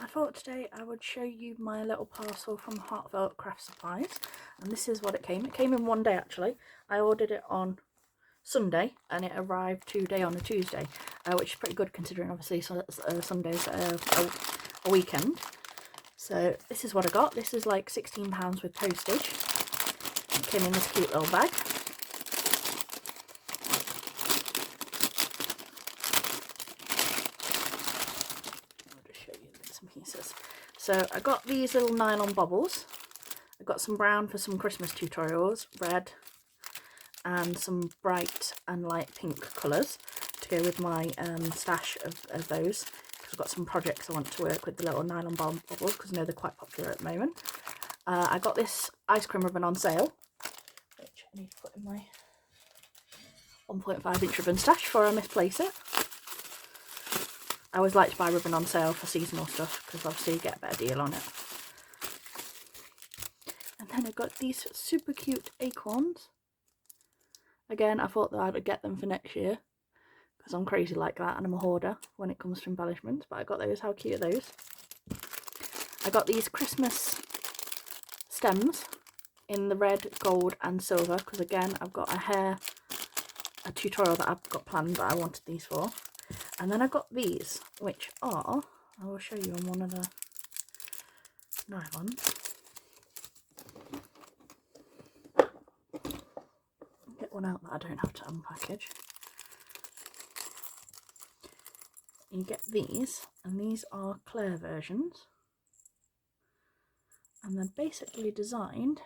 thought today I would show you my little parcel from Heartfelt Craft Supplies, and this is what it came. It came in one day actually. I ordered it on Sunday and it arrived today on a Tuesday, which is pretty good considering obviously Sunday's a weekend. So this is what I got. This is like £16 with postage. It came in this cute little bag. Pieces. So I got these little nylon bubbles. I got some brown for some Christmas tutorials, red, and some bright and light pink colours to go with my stash of those, because I've got some projects I want to work with the little nylon bubbles, because I know they're quite popular at the moment. I got this ice cream ribbon on sale, which I need to put in my 1.5 inch ribbon stash before I misplace it. I always like to buy ribbon on sale for seasonal stuff because obviously you get a better deal on it. And then I got these super cute acorns. Again, I thought that I'd get them for next year because I'm crazy like that and I'm a hoarder when it comes to embellishments. But I got those. How cute are those? I got these Christmas stems in the red, gold and silver because again I've got a tutorial that I've got planned that I wanted these for. And then I got these, which are, I will show you on one of the nylons. Get one out that I don't have to unpackage. You get these, and these are Claire versions. And they're basically designed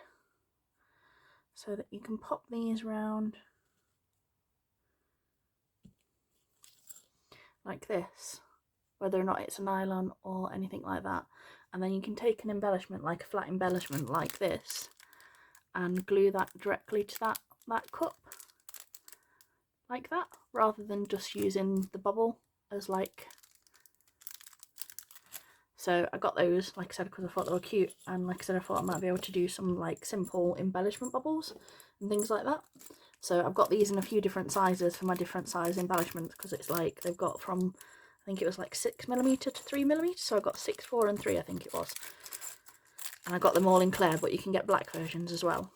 so that you can pop these round like this, whether or not it's a nylon or anything like that, and then you can take an embellishment, like a flat embellishment like this, and glue that directly to that cup like that, rather than just using the bubble as like. So I got those, like I said, because I thought they were cute, and like I said, I thought I might be able to do some like simple embellishment bubbles and things like that. So I've got these in a few different sizes for my different size embellishments, because it's like they've got from, I think it was like 6mm to 3mm, so I got 6, 4 and 3 I think it was. And I got them all in Claire, but you can get black versions as well.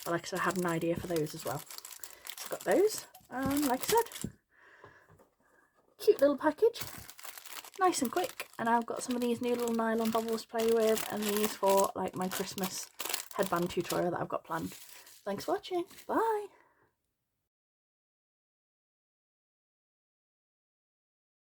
But like I said, I had an idea for those as well. So I got those, and like I said, cute little package, nice and quick. And I've got some of these new little nylon bubbles to play with, and these for like my Christmas headband tutorial that I've got planned. Thanks for watching, bye!